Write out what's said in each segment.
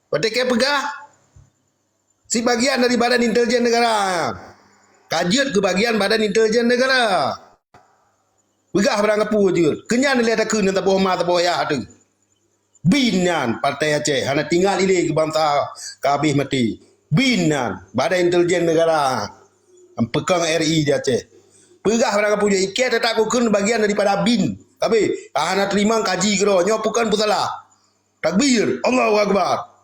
PTK pegah si bagian dari Badan Intelijen Negara. Kajian ke bagian Badan Intelijen Negara. Begah berangkat pu je. Kenyan lihat aku nanti boh mata boh ya tu. Binan Partai Aceh. Hana tinggal ini ke bangsa kabih mati. Binan Badan Intelijen Negara. Pekang RI di Aceh. Begah berangkat pu je. Ikat tak aku kun bagian daripada bin. Tapi hana terima kaji kero. Nyo bukan pusalah. Takbir. Allahu Akbar.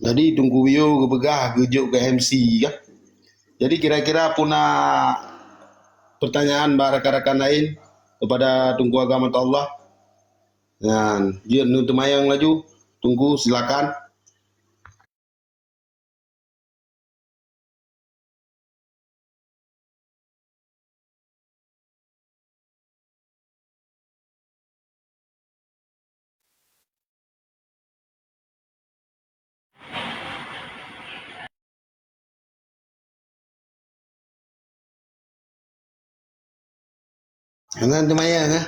Jadi tunggu yo ke begah gejuk ke MC ya. Jadi kira-kira punah pertanyaan rakan-rakan lain kepada Tunggu Agama Allah. Dan dia nuntut mayang laju. Tunggu silakan. Jangan mayang ha.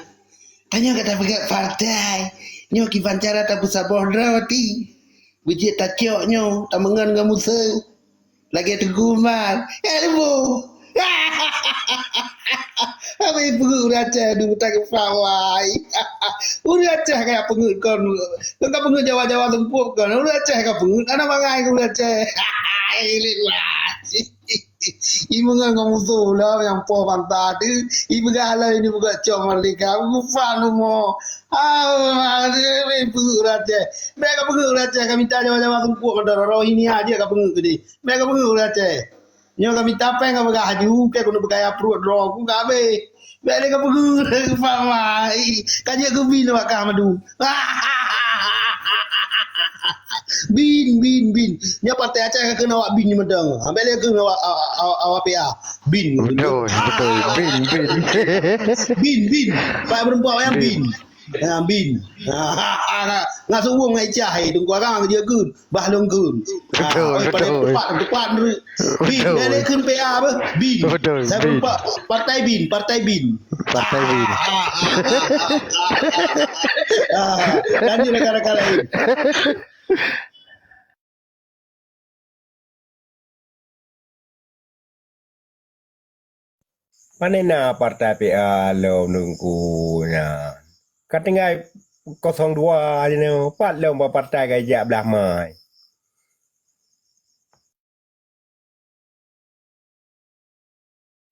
Tanya kata pegat partai. Nyo ki pancara tak besar bodrawati. Bijik tak ciok nyo. Tak mengan dengan musuh. Lagi teguman. Elmo. Apa yang pengut raja dulu tak kefawai. Udah acah kayak pengut kon. Kau tak pengut Jawa-Jawa tempuk kon. Udah acah kau pengut. Anak bangai kau acah. Ini lah. Ibu kan kamu tu lah yang po pantai tu. Ibu galau ini buka cok mereka. Bukan mo. Pengut raja. Mereka pengut raja. Kami tak Jawa-Jawa tempuk. Kalau roh ini aja kau pengut tu. Mereka pengut raja. Nyo kami tapeng kau bergaju. Kau kena bergaya perut roh. Aku gabe. Balik kau pengut. Fahmai. Kajian kau bina wakam tu. Bin. Nya partai Aceh kena awak bin medang. Ambil dia kena awak PA. Bin. Betul. Bin. Pak perempuan yang bin. Bin. Ngasuh uang ngai cah tunggu orang dia kun. Bah long kun. Betul. Tepat. Bin. Dia kun PA apa? Bin. Betul. Saya lupa partai bin. Dan dia rakan-rakan lain. Panena partai PA lo nunggunya. Katingai 02 aja nih, pat lo partai gajak belah mai.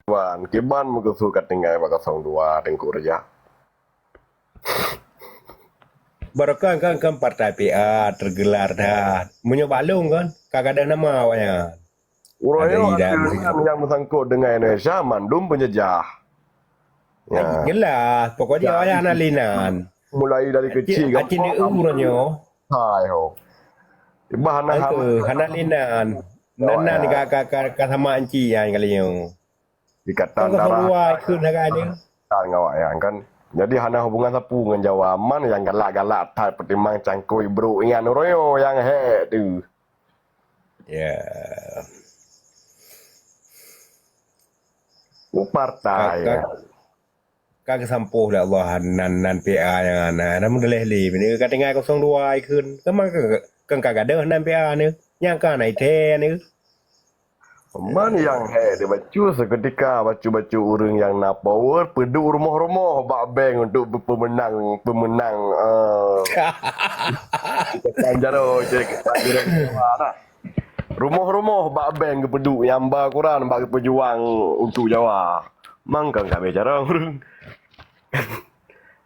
Wan, kiban muka suka tinggal baka 02 tengku reja. Barakan kan partai PA tergelar dah. Munyo balung kan, kagak ada nama awaknya. Uroyo yang bersangkut dengan Indonesia mandum penjejah. Ya. Jelas, pokoknya awak analinan. Mulai dari kecil kan. Acin dia umurannya. Hai ho. Bahan analinan. Nanan kakak sama anci yang kalinya. Ikatan darah. Ikut harganya. Ngawak yang kan. Jadi hana hubungan sapu dengan Jawa man yang galak-galak tai pertimbang cangkui bro ingan uroyo yang he tu. Ya. Partai kagak sampuh dah Allah nan PA yang ana namun dah leh ni kata ngai 02 ขึ้นก็มันก็kagak ada nan PA ni yang kan ai the ni man yang he dia baca seketika baca urang yang na power pedu rumah-rumah bak bank untuk pemenang kita jaro cek mana rumah-rumah bak bank kepedu yang ba Quran bagi pejuang untuk Jawa. Mangkang enggak bicara urang.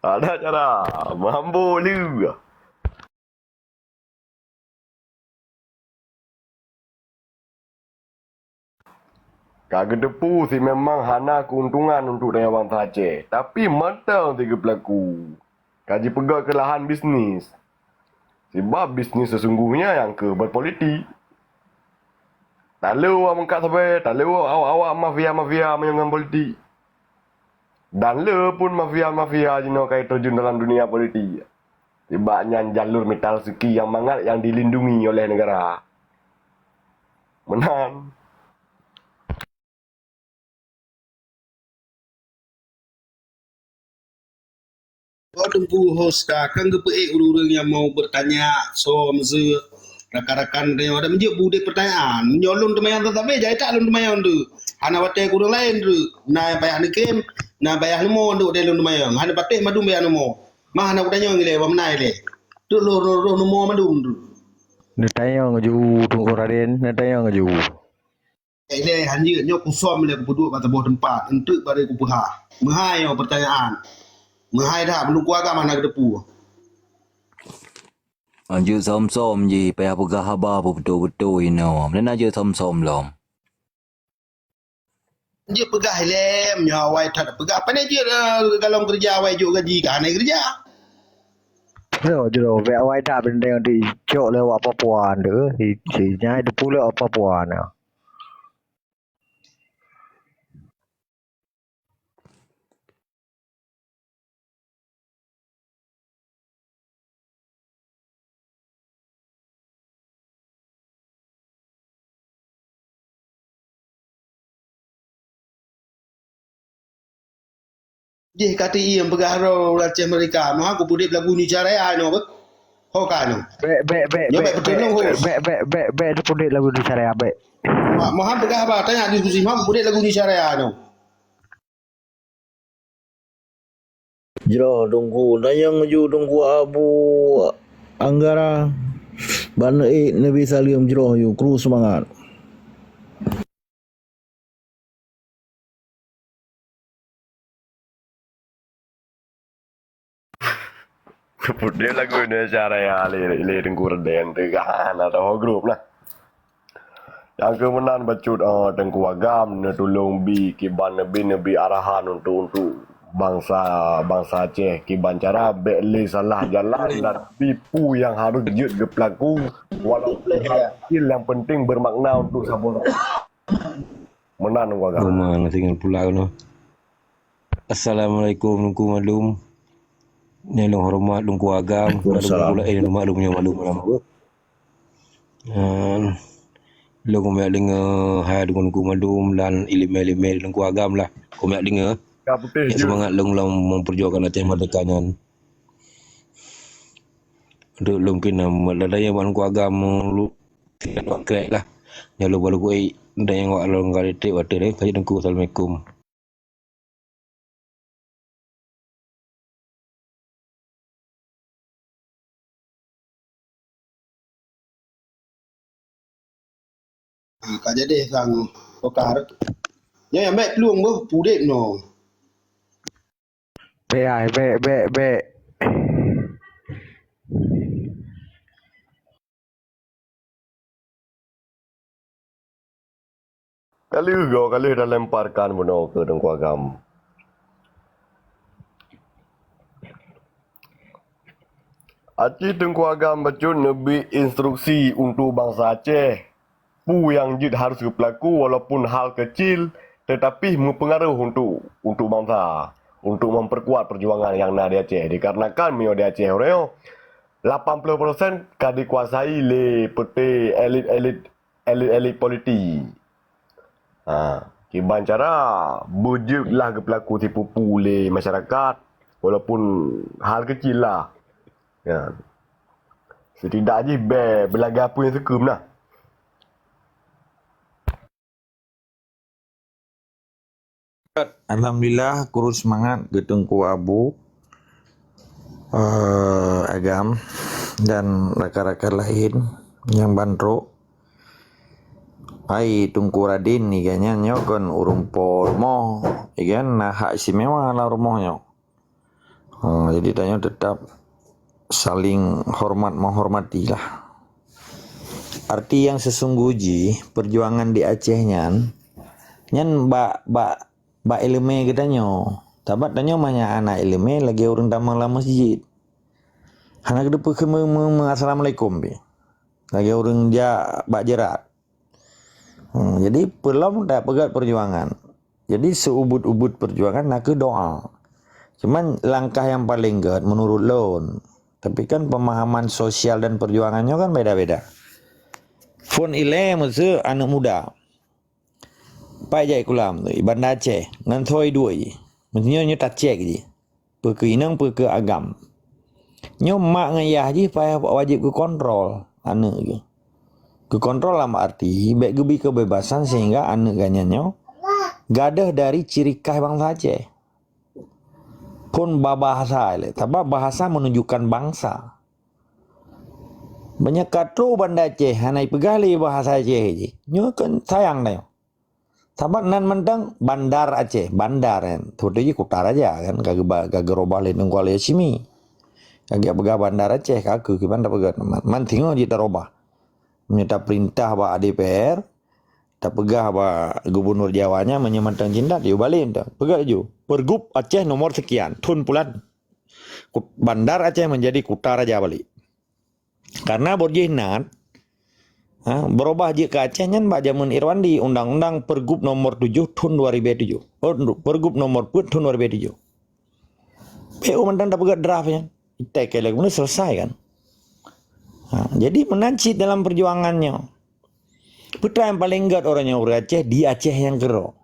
Ada cara mampu lu. Kagak depu sih memang hana keuntungan untuk dengan bangsa Aceh. Tapi mantau tiga pelaku. Kaji pegang ke lahan bisnis. Sebab bisnis sesungguhnya yang ke berpolitik. Tak lu awak mengkat sampai, tak lu awak mafia menyongan politik. Dan lu pun mafia jino kait terjun dalam dunia politik. Sebabnya jalur metal suki yang mangat yang dilindungi oleh negara. Menang. Kau tempu host kan kepeik orang yang mau bertanya so meze rakan-rakan dia ada menjadi bude pertanyaan menyolong temayan tetap beja tak lun temayan tu hana wate kurang lain tu na payah ni kem na payah ni mo tu de lun temayan hana patih madu bayar mo mah hana kudanya ngile wa menai le tu lo no mo madu tu Natanya ngaju tunggu Raden, natanya ngaju. le hanji nyo kusom le kubuduk kata boh tempat untuk pada kupuha mahai yo pertanyaan mahai dah belum kuaga mana kedepu Anjuk som-som je payah pegah khabar apa betul-betul ino. Mana aja som-som lom. dia pegah lem nyawai tak pegah apa ni je kalau kerja awai juk gaji kan kerja Jero, ve awai tak benda yang di cok le apa puan tu, si nyai de pula apa puan. Dia kata yang bergaro Aceh mereka. Mah aku pudip lagu ni cara ya no. Ho kan no. Yo baik betul no. Be de pun lagu di cara be. Mah bergah apa tanya diskusi mah pudip lagu ni cara ya no. Jero tunggu dayang ju tunggu Abu Anggara Bana Nabi Salim jero yu kru semangat. Dia lagu Indonesia Raya le Tengku Raden tegahan atau grup lah. Yang kemenang bacut Tengku Agam ne tolong bi kiban nabi arahan untuk bangsa Aceh kiban cara beli salah jalan dan tipu yang harus jut ke pelaku walaupun kecil yang penting bermakna untuk sabun. Menang Tengku Agam. Rumah tinggal pulau no. Assalamualaikum Tengku Malum. Ni long hormat long kuagam pula long maklumnya maklum lama. Long mek dengar hai dengan ku malum dan ilmu long kuagam lah. Ku mek dengar. Ya semangat long memperjuangkan Aceh merdekanya. Untuk long kena madaya wan kuagam lu tidak krek lah. Ya lu baru ku dan yang wak long garite water kaji dengku. Assalamualaikum. Kak jadi sang pokar. Ya baik peluang boh pudip no. Be. Kali dah lemparkan benar ke Tengku Agam. Aceh Tengku Agam bacut lebih instruksi untuk bangsa Aceh. Pu yang jid harus berlaku walaupun hal kecil tetapi mempengaruh untuk bangsa. Untuk memperkuat perjuangan yang ada di Aceh. Dikarenakan mio di Aceh oreo 80% kan dikuasai oleh peti elit politik. Kiban cara bujuklah ke pelaku tipu pulih masyarakat walaupun hal kecil lah. Ya. Setidaknya belaga apa yang sekum lah. Alhamdulillah kurus semangat ke Tengku Abu Agam dan rakan-rakan lain yang bandro. Ai Tengku Raden ni kayaknya nyokon urumpol mo ikan nah hak istimewa lah rumahnya. Jadi tanya tetap saling menghormati lah. Arti yang sesungguhnya perjuangan di Aceh nyan ba ilmu kita nyo. Tabat tanya banyak anak ilmu lagi orang tamang lah masjid. Anak kita pergi assalamualaikum be. Lagi orang bak jerat. Jadi belum tak pegat perjuangan. Jadi seubud-ubud perjuangan nak ke doa. Cuman langkah yang paling good menurut lon Tapi kan pemahaman sosial dan perjuangannya kan beda-beda. Fon ile mesti anak muda. Pai jai kulam tu Banda Aceh ngan thoi duai. Mestinya nyo tak cek je. Pe inang pe ke agam. Nyo mak ngayah je payah wajib ke kontrol anak ke. Ke kontrol dalam arti baik gebi kebebasan sehingga anak ganyanyo gadah dari ciri khas bangsa Aceh. Pun bahasa ile, tapi bahasa menunjukkan bangsa. Banyak katro Banda Aceh hanai pegali bahasa Aceh je. Nyo kan sayang dah. Sahabat nan mentang bandar Aceh, bandar kan. Tuh je kutar aja kan kagak robah lindung kuala Yasimi. Kagak pegah bandar Aceh kagak gimana pegah man tengok je terobah. Menyata perintah ba DPR, tak pegah ba gubernur Jawanya menyemantang cinta dia balik dah. Pegah je. Pergub Aceh nomor sekian, tun pulan. Bandar Aceh menjadi kutar aja balik. Karena borjihnat berubah je ke Aceh nyan Pak Jamun Irwandi Undang-Undang Pergub nomor 7 tahun 2007. Pergub nomor 10 tahun 2007. PU mentang tak pegat draftnya. Kita lagi mana selesai kan. Jadi menancit dalam perjuangannya. Putra yang paling enggak orangnya orang Aceh di Aceh yang kero.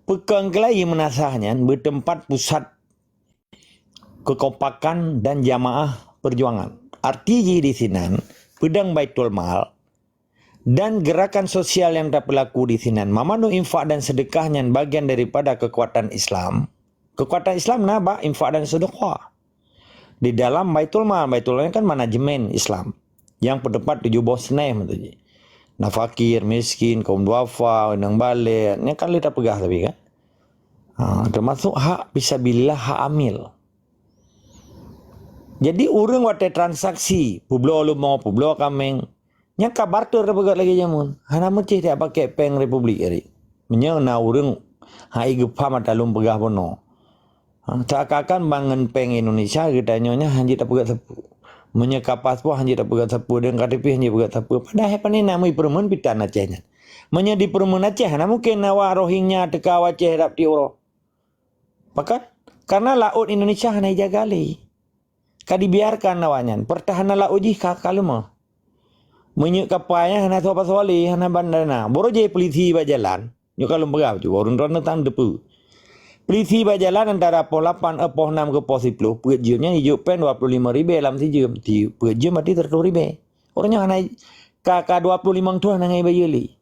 Pekan kelai menasahnya bertempat pusat kekompakan dan jamaah perjuangan. Artinya di sini pedang Baitul Mal dan gerakan sosial yang tak berlaku di sini. Mamanu infak dan sedekahnya bagian daripada kekuatan Islam. Kekuatan Islam napa? Infak dan sedekah. Di dalam Baitul Mal. Baitul Mal kan manajemen Islam. Yang bertempat 7 bos senem. Nah fakir, miskin, kaum duafa, undang balik. Ini kan kita pegah tapi kan. Termasuk hak fisabilillah, hak amil. Jadi orang wate transaksi. Publo lumau, publo kameng. Nya kabar tu pegat lagi jamun. Hana mesti dia pakai peng Republik hari. Nya na urang hai gepa matalum pegah bono. Cakakan bangun peng Indonesia kita nyonya hanji tak pegat sepu. Nya kapas po hanji tak pegat sepu dan KTP hanji pegat sepu. Padahal pani namai permen pitan Acehnya. Nya di permen Aceh hana mungkin nawa rohingya teka Aceh dap ti uro. Pakat karena laut Indonesia hana jagali. Kadibiarkan nawanya. Pertahanan laut ji kalema. Menyuk kapalnya hana sopa soli hana bandana. Boro je polisi bajalan. Nyuk kalau berapa tu orang rana tang depu. Polisi bajalan antara pos 8 pos 6 ke pos 10. Pejamnya hidup pen 25,000 dalam sejam. Pejam mati 30,000. Orangnya hana kakak 25 tu hana ngai bayeli.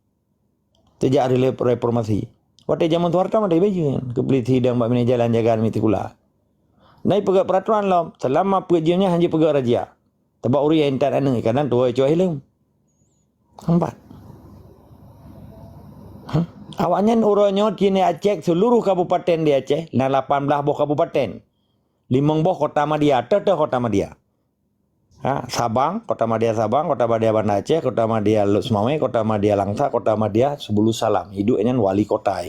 Sejak reformasi. Waktu zaman tu harta mati bayu. Ke polisi dan mbak bini jalan jagaan mitikula. Naik pegat peraturan lah. Selama pejamnya hanya pegat raja. Sebab uri yang entar ane kadang tua cuai hilang. Nampak? Awaknya urangnya kini Aceh seluruh kabupaten di Aceh. Nah 18 buah kabupaten. 5 buah kota Madia. Tetap kota Madia. Sabang, kota Madia Sabang, kota Madia Banda Aceh, kota Madia Lusmawai, kota Madia Langsa, kota Madia Sebulu Salam. Hidupnya wali kota.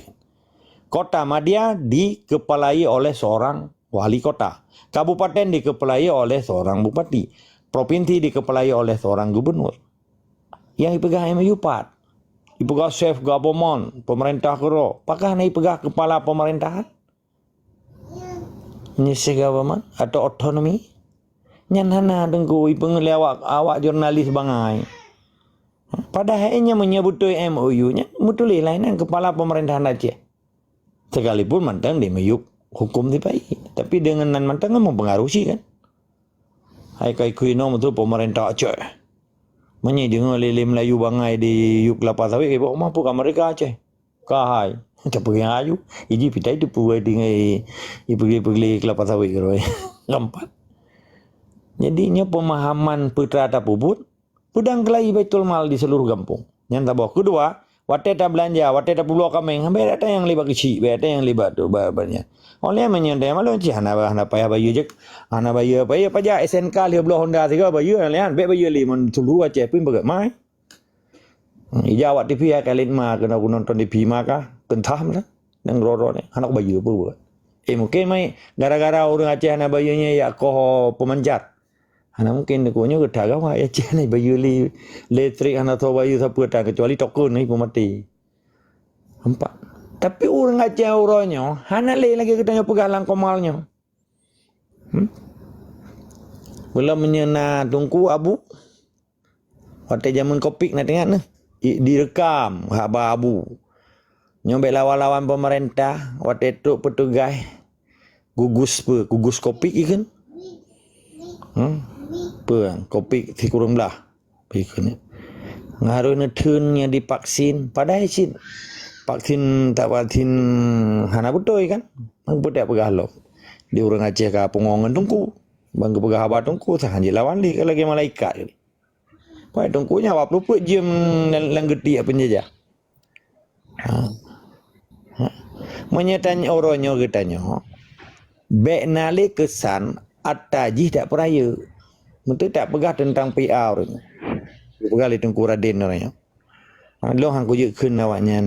Kota Madia dikepalai oleh seorang wali kota. Kabupaten dikepalai oleh seorang bupati. Provinsi dikepalai oleh seorang gubernur. Yang dipegang MU4. Dipegang chef government, pemerintah kero. Apakah nak dipegang kepala pemerintahan? Nyesi government atau otonomi? Nyanhana dengku ipeng awak jurnalis bangai. Padahal ia menyebut MOU-nya mutuli lainan kepala pemerintahan Aceh. Sekalipun mantang dia meyuk hukum tipai. Tapi dengan nan mantang mempengaruhi kan. Hai kai kuino betul pemerintah Aceh. Menye dengar lele Melayu bangai di yuk kelapa sawit ke bawa mampu ke mereka Aceh. Kahai. Tak pergi ayu. Iji pitai tu puai dengan pergi kelapa sawit ke roy. Lampat. Jadinya pemahaman putra tak puput. Pedang kelai Baitul Mal di seluruh kampung. Yang tak bawa. Kedua, wate tak belanja, wate tak pulau kameng. Hampir ada yang libat kecil, ada yang libat tu banyak. Oleh menyendai malu cih hana payah bayu je, hana bayu payah pajak SNK lihat belah Honda tiga bayu lihat, bet bayu liman seluruh Aceh pun bagai mai. Ija awak TV kali mah kena nonton TV mah kah, kentam lah, dan roro ni, anak bayu apa buat. Mungkin mai gara-gara orang Aceh hana bayunya ya koh pemanjat. Hana mungkin dekonya kedagang wah Aceh ni bayu listrik hana tahu bayu siapa dah kecuali tokun ni pemati. Nampak? Tapi orang Aceh orangnya, hana lagi kita pegang langkomalnya. Belum menyena tungku abu. Waktu zaman Kopik nak tengok ni. Direkam haba abu. Nyobek lawan-lawan pemerintah. Waktu itu petugas gugus Kopik ikan. Kopik si kurang belah. Ikan. Ngaruh netunnya divaksin. Padahal sin. Vaksin tak vaksin hana betul kan. Bang pedak pegah lo. Di orang Aceh ka pengongan tungku. Bang pegah haba tungku sahan je lawan li kalau lagi malaikat je. Pai tungkunya awak peluput jam lang geti penjajah. Menyatanya orangnya katanya. Bek nali kesan ataji tak peraya. Untuk tak pegah tentang PR orangnya. Pegah li Tengku Radin orangnya. Lo hang kujik kun awaknya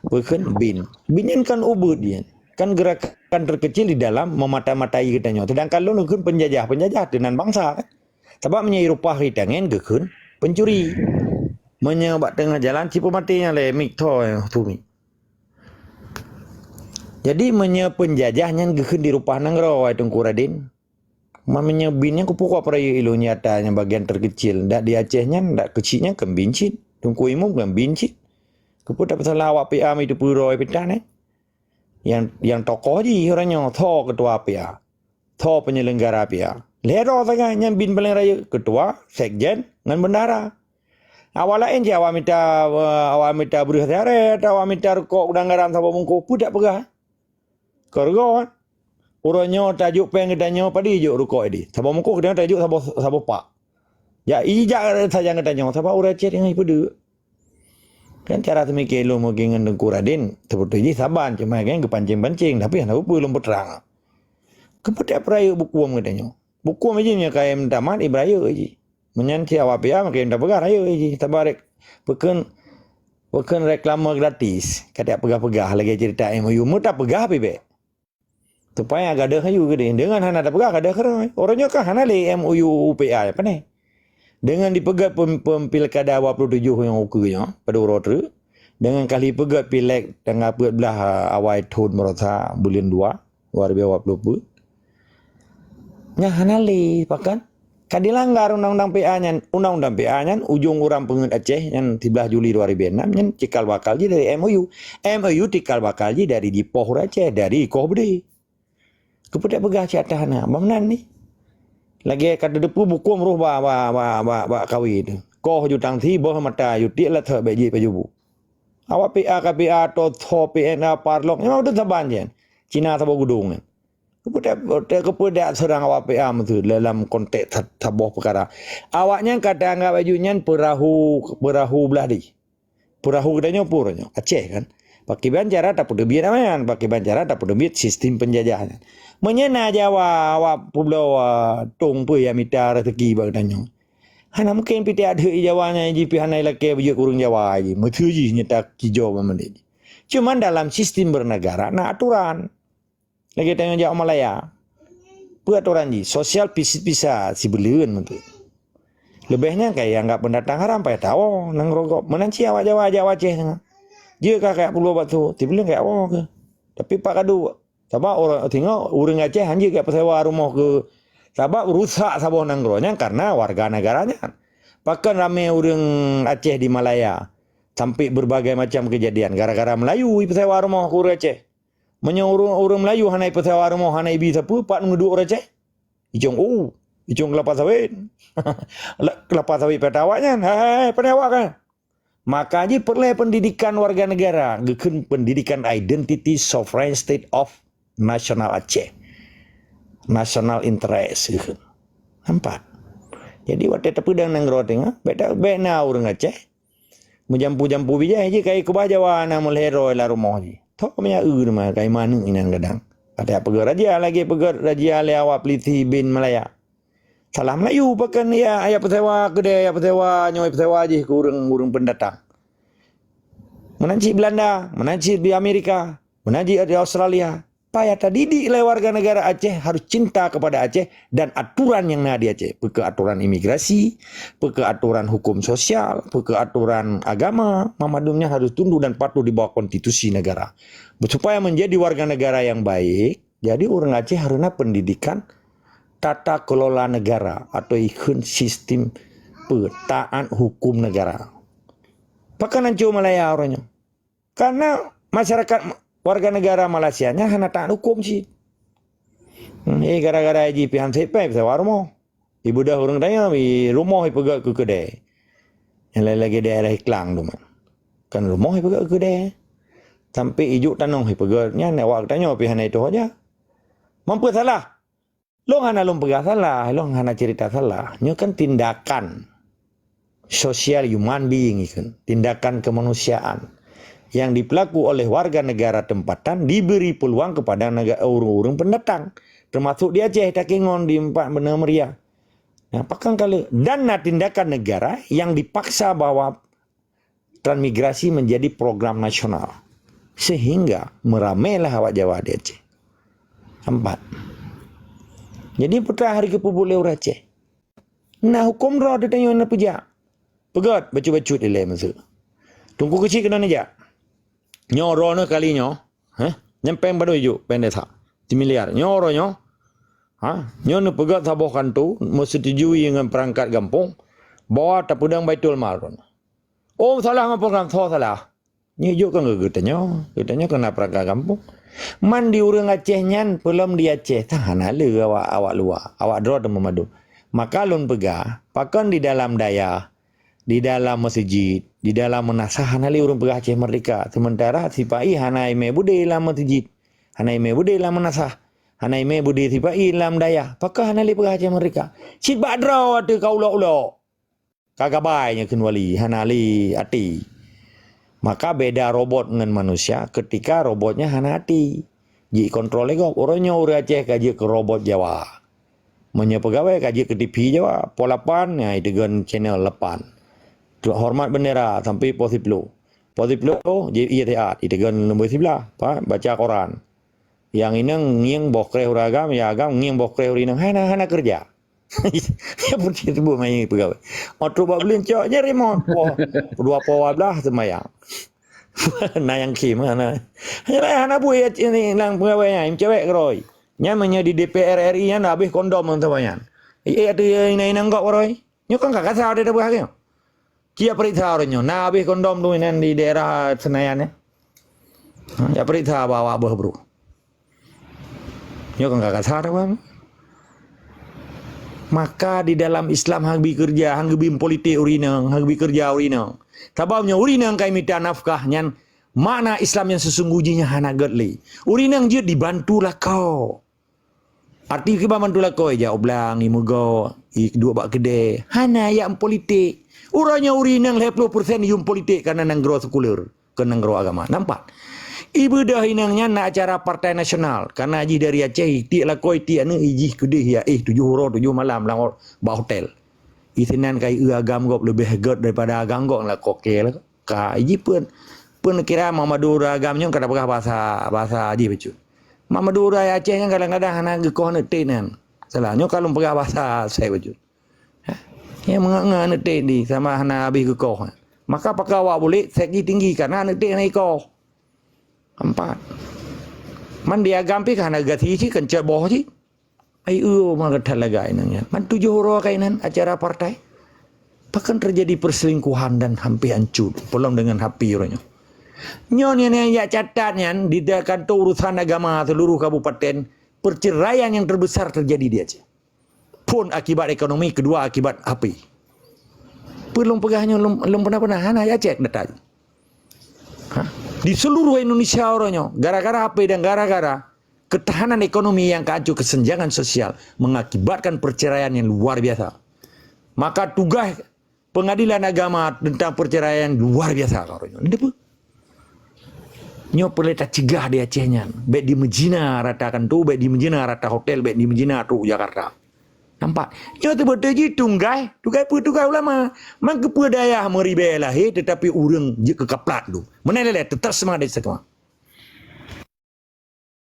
bukan bin yang kan ubud dia kan gerakan terkecil di dalam memata-matai katanya sedangkan lo kun penjajah dengan bangsa kan sebab menyai rupah ritangan gekun pencuri menyebat tengah jalan cipu matinya le mikto tumi jadi penjajahnya gekun di rupah nanggro Tengku Radin mamanya binnya kupukok peraya ilo nyatanya bagian terkecil ndak di Acehnya ndak kecilnya kembincin Tungku imum kan bincik. Keput dapat salah awak PA itu puroi pitan Yang tokoh je orangnya tho ketua PA. Tho penyelenggara PA. Lero sangat yang bin paling raya ketua, sekjen dengan bendara. Awal lain je awak minta beruh syarat, awak minta rokok udang garam sama mungku pudak pegah. Kergo kan. Orangnya tajuk pengedannya pada ijuk rokok ini. Sama mungku kedang tajuk sama pak. Ya ijak saja ngetanya siapa orang Aceh dengan ibu kan cara semikir lo mungkin dengan Tengku Radin seperti ini saban cuma kan kepancing-pancing tapi yang tahu belum berterang kepada peraya buku ngetanya buku macamnya kayak minta mat ibraya aja menyanci awak pia makin tak pegang ayo aja tabarek bukan reklama gratis kata pegah-pegah lagi cerita MOU mu tak pegah pibe supaya agak ada kayu gede dengan hana tak pegah ada kerana orangnya kan hana le MOU UPA apa nih dengan dipegat pilkada 27 yang ukirnya pada Urut dengan kali pegat pilek tengah belah awal tahun merasa bulan 2 2020 nya hanali pakan kadilanggar undang-undang PA nya ujung orang pengen Aceh yang 13 Juli 2006 nya cikal bakal je dari MOU cikal bakal je dari Dipoh Aceh dari Kohbde kepada pegah catahana bamnan ni lagi kata depu buku meruh ba kawin koh jutang thi boh mata yuti la tha beji pejubu awak PA KPA to PNA parlok memang udah saban je Cina sabo gudung kepada serang awak PA itu dalam konteks taboh perkara awaknya kata anggap bajunya perahu belah di perahu katanya puranya Aceh kan pakai banjara tak pada biar namanya pakai banjara tak pada biar sistem penjajahan menyena Jawa awak pulau tong pe ya mita rezeki bagdanya hana mungkin piti ada Jawanya GP hana laki baju kurung Jawa aja metuji nyata hijau memandai cuman dalam sistem bernegara nak aturan lagi tanya Jawa Malaya peraturan ji sosial pisah si beliun tu lebihnya kayak enggak pendatang haram payah tahu nang rogok menanci awak Jawa Aceh dia kayak pulau batu tiba kayak awak ke tapi pak kadu sebab orang tengok orang Aceh hanya kayak sewa rumah ke sebab rusak sabah nanggronya karena warga negaranya bahkan ramai orang Aceh di Malaya sampai berbagai macam kejadian gara-gara Melayu sewa rumah ke orang Aceh menyuruh orang Melayu hanai sewa rumah hanai bisa siapa pak ngeduk orang Aceh icung kelapa sawit kelapa sawit petawaknya penewak kan maka je perlu pendidikan warga negara pendidikan identity sovereign state of national Aceh national interest nampak jadi waktu tepu dan nanggro tengah beda orang Aceh menjampu-jampu bijak je kayak kebah Jawa na melhero la rumah je tok punya mah kayak mana inan kadang ada pegar raja lagi pegar raja le awak peliti bin Malaya salah Melayu pakan ya ayah pesewa kedai ayah pesewa nyoi pesewa je ke urang pendatang menanci Belanda menanci di Amerika menanci di Australia payah didik oleh warga negara Aceh harus cinta kepada Aceh dan aturan yang ada di Aceh. Ke aturan imigrasi, ke aturan hukum sosial, ke aturan agama, mamadumnya harus tunduk dan patuh di bawah konstitusi negara. Supaya menjadi warga negara yang baik, jadi orang Aceh harusnya pendidikan tata kelola negara atau ikut sistem taat hukum negara. Pakan ancu Malaya orangnya. Karena masyarakat warga negara Malaysia nya hanya taat hukum sih. Gara-gara haji pihan sepai bisa warmo. Ibu dah orang tanya di rumah pergi ke kedai. Yang lain lagi daerah Klang tu man. Kan rumah pergi ke kedai. Sampai ijuk tanong pergi nya nak tanya pihan itu aja. Mampu salah. Long hana long pergi salah, long hana cerita salah. Nya kan tindakan sosial human being kan, tindakan kemanusiaan yang dipelaku oleh warga negara tempatan diberi peluang kepada negara orang-orang pendatang, termasuk di Aceh, Takengon, di Empat Benua Meriah. Nah, pakang kali dan tindakan negara yang dipaksa bahwa transmigrasi menjadi program nasional sehingga meramailah awak Jawa di Aceh. 4. Jadi putra hari ke pubule orang Aceh. Nah, hukum roh dia tanya nak pejak. Pegat bacut-bacut dia masa. Tunggu kecil kena aja. Nyoro na kalinya, nyampe pada hujung pendek tak. 1 miliar. Nyoro nyo. Nyo na pegat saboh kantu, mesetujui dengan perangkat kampung bawa tapudang Baitul Mal. Oh, salah ngapa program salah. Nyo hujung kan getanya. Getanya kena perangkat kampung. Man di urang Aceh nyan belum di Aceh tahan ala awak luar. Awak draw dan memadu. Maka lun pegah, pakan di dalam daya, di dalam masjid, di dalam menasahan ali urang pegah Aceh Merdeka. Sementara sipai hanai me bude dalam masjid. Hanai me bude dalam menasah. Hanai me bude sipai dalam daya. Pakah hanali pegah Aceh Merdeka. Cid bak draw ada kau ulo-ulo. Kagabainya kenwali hanali ati. Maka beda robot dengan manusia ketika robotnya hana hati. Ji kontrol ego. Orangnya orang Aceh kaji ke robot Jawa. Menye pegawai kaji ke TV Jawa. Polapan, ya itu kan channel 8. Hormat bendera sampai posiplo. Posiplo, ia teat. Itu kan lembu sebelah. Baca koran. Yang ini ngiang bokre uragam, ya agam ngiang bokre urinang. Hana kerja. Ya putih tu main pegawai. Motor buat belincoknya remote. Dua power belah semayang. Nayang kim mana. Hanya buat ini lang pegawainya. Im cewek keroi. Nya menjadi DPR RI nya dah habis kondom untuk banyak. Ada ini enggak keroi. Nyo kan kakak sah ada berhasil. Kia periksa orangnya. Nah habis kondom tu ini di daerah Senayan ya. Ya periksa bawa buah bro. Nyo kan kakak sah ada bang. Maka di dalam Islam hang bekerja, hang gebim politik urinang, hang bekerja urinang. Tabamnya urinang kai minta nafkah nyan mana Islam yang sesungguhnya hana gedli. Urinang je dibantulah kau. Arti ke bantulah kau aja oblang imugo, dua bak gede. Hana yang politik. Uranya urinang 50% yung politik karena nanggro sekuler, ke nanggro agama. Nampak? Ibu dah inangnya nak acara Partai Nasional. Karena haji dari Aceh, tiak lah koi, tiak ni ijih kedih ya. 7 horo, 7 malam lah bah hotel. Isinan kai agam gop lebih hegat daripada agam gop lah kokel. Ka ijih pun kira Mamadura agamnya kada pegah bahasa haji becut. Mamadura Acehnya kadang-kadang hana gekoh netenan. Salahnya kalau pegah bahasa saya becut. Ya menganga neten di sama hana habis gekoh. Maka pakai awak boleh segi tinggi karena neten na ikoh. 4. Man dia gampi kan agak tinggi kan ceboh sih. Ayo mengatakan lagi nanya. Man 7 orang kainan acara partai. Bahkan terjadi perselingkuhan dan hampir hancur. Belum dengan happy orangnya. Nyon yang ya catatnya di kantor urusan agama seluruh kabupaten perceraian yang terbesar terjadi di Aceh. Pun akibat ekonomi, kedua akibat api. Belum pegahnya belum pernah hana ya cek datanya. Di seluruh Indonesia orangnya, gara-gara apa dan gara-gara ketahanan ekonomi yang kacau, kesenjangan sosial mengakibatkan perceraian yang luar biasa. Maka tugas pengadilan agama tentang perceraian luar biasa orangnya. Ini apa? Nyo perlu tak cegah di Acehnya. Baik di Mejina ratakan tu, baik di Mejina rata hotel, baik di Mejina tu Jakarta. Nampak? Nyo tu betul je tunggai ulama. Man kepedaya meribel lah tetapi urang je kekaplat tu. Mana leleh tetap semangat dia sekema.